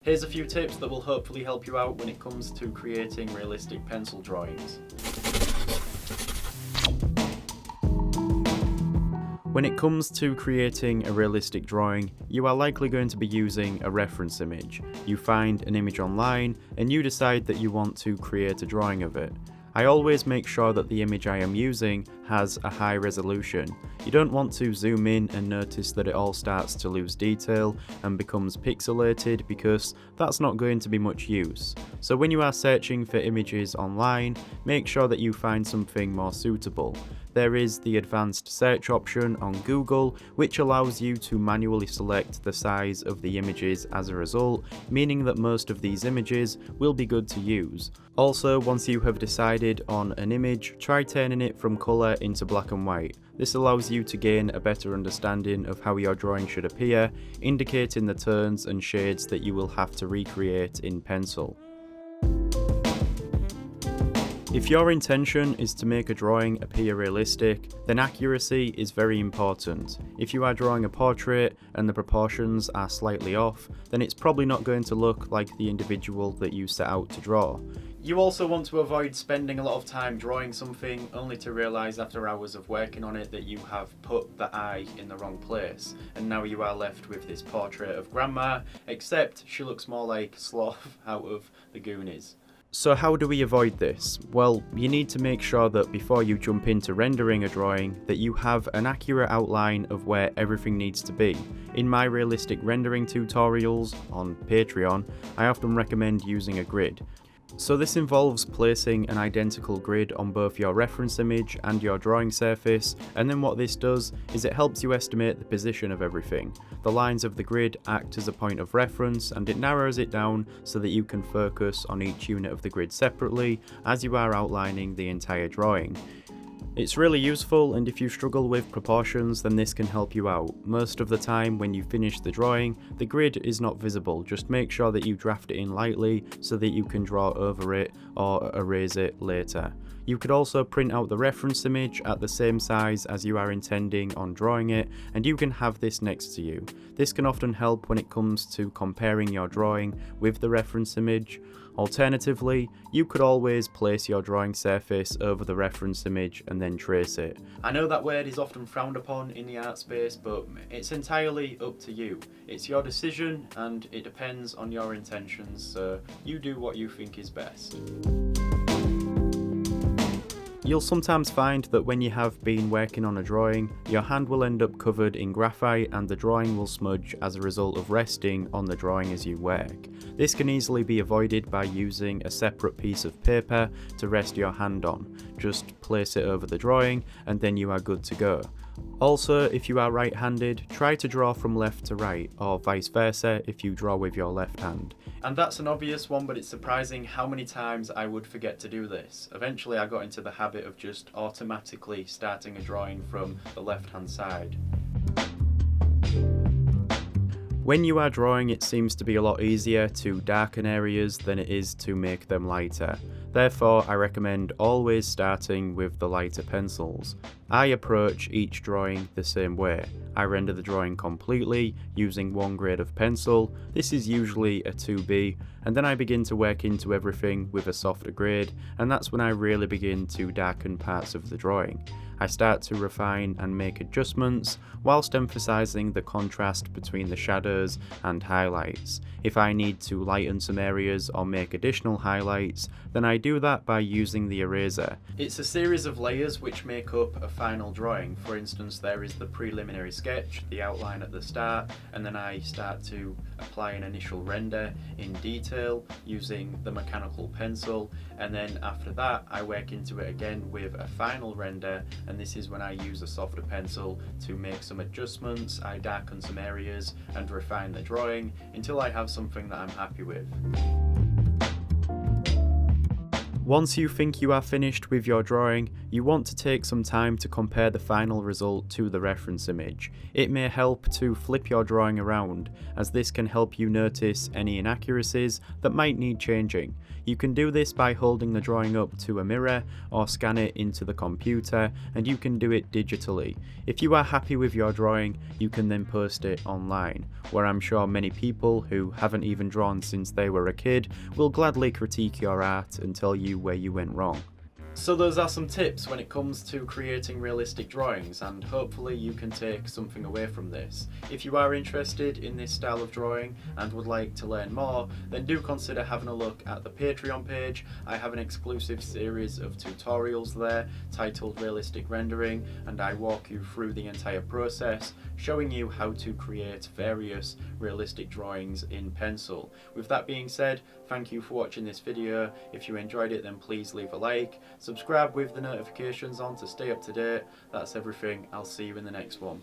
Here's a few tips that will hopefully help you out when it comes to creating realistic pencil drawings. When it comes to creating a realistic drawing, you are likely going to be using a reference image. You find an image online and you decide that you want to create a drawing of it. I always make sure that the image I am using has a high resolution. You don't want to zoom in and notice that it all starts to lose detail and becomes pixelated, because that's not going to be much use. So when you are searching for images online, make sure that you find something more suitable. There is the advanced search option on Google, which allows you to manually select the size of the images as a result, meaning that most of these images will be good to use. Also, once you have decided on an image, try turning it from colour into black and white. This allows you to gain a better understanding of how your drawing should appear, indicating the tones and shades that you will have to recreate in pencil. If your intention is to make a drawing appear realistic, then accuracy is very important. If you are drawing a portrait and the proportions are slightly off, then it's probably not going to look like the individual that you set out to draw. You also want to avoid spending a lot of time drawing something only to realise after hours of working on it that you have put the eye in the wrong place, and now you are left with this portrait of Grandma, except she looks more like Sloth out of the Goonies. So how do we avoid this? Well, you need to make sure that before you jump into rendering a drawing, that you have an accurate outline of where everything needs to be. In my realistic rendering tutorials on Patreon, I often recommend using a grid. So this involves placing an identical grid on both your reference image and your drawing surface, and then what this does is it helps you estimate the position of everything. The lines of the grid act as a point of reference, and it narrows it down so that you can focus on each unit of the grid separately as you are outlining the entire drawing. It's really useful, and if you struggle with proportions, then this can help you out. Most of the time when you finish the drawing, the grid is not visible. Just make sure that you draft it in lightly so that you can draw over it or erase it later. You could also print out the reference image at the same size as you are intending on drawing it, and you can have this next to you. This can often help when it comes to comparing your drawing with the reference image. Alternatively, you could always place your drawing surface over the reference image and then trace it. I know that word is often frowned upon in the art space, but it's entirely up to you. It's your decision and it depends on your intentions, so you do what you think is best. You'll sometimes find that when you have been working on a drawing, your hand will end up covered in graphite and the drawing will smudge as a result of resting on the drawing as you work. This can easily be avoided by using a separate piece of paper to rest your hand on. Just place it over the drawing and then you are good to go. Also, if you are right-handed, try to draw from left to right, or vice versa if you draw with your left hand. And that's an obvious one, but it's surprising how many times I would forget to do this. Eventually I got into the habit of just automatically starting a drawing from the left-hand side. When you are drawing, it seems to be a lot easier to darken areas than it is to make them lighter. Therefore, I recommend always starting with the lighter pencils. I approach each drawing the same way. I render the drawing completely using one grade of pencil. This is usually a 2B, and then I begin to work into everything with a softer grade, and that's when I really begin to darken parts of the drawing. I start to refine and make adjustments whilst emphasizing the contrast between the shadows and highlights. If I need to lighten some areas or make additional highlights, then I do that by using the eraser. It's a series of layers which make up a final drawing. For instance, there is the preliminary sketch, the outline at the start, and then I start to apply an initial render in detail using the mechanical pencil, and then after that I work into it again with a final render, and this is when I use a softer pencil to make some adjustments. I darken some areas and refine the drawing until I have something that I'm happy with. Once you think you are finished with your drawing, you want to take some time to compare the final result to the reference image. It may help to flip your drawing around, as this can help you notice any inaccuracies that might need changing. You can do this by holding the drawing up to a mirror or scan it into the computer, and you can do it digitally. If you are happy with your drawing, you can then post it online, where I'm sure many people who haven't even drawn since they were a kid will gladly critique your art and tell you where you went wrong. So those are some tips when it comes to creating realistic drawings, and hopefully you can take something away from this. If you are interested in this style of drawing and would like to learn more, then do consider having a look at the Patreon page. I have an exclusive series of tutorials there titled Realistic Rendering, and I walk you through the entire process, showing you how to create various realistic drawings in pencil. With that being said, thank you for watching this video. If you enjoyed it, then please leave a like. Subscribe with the notifications on to stay up to date. That's everything. I'll see you in the next one.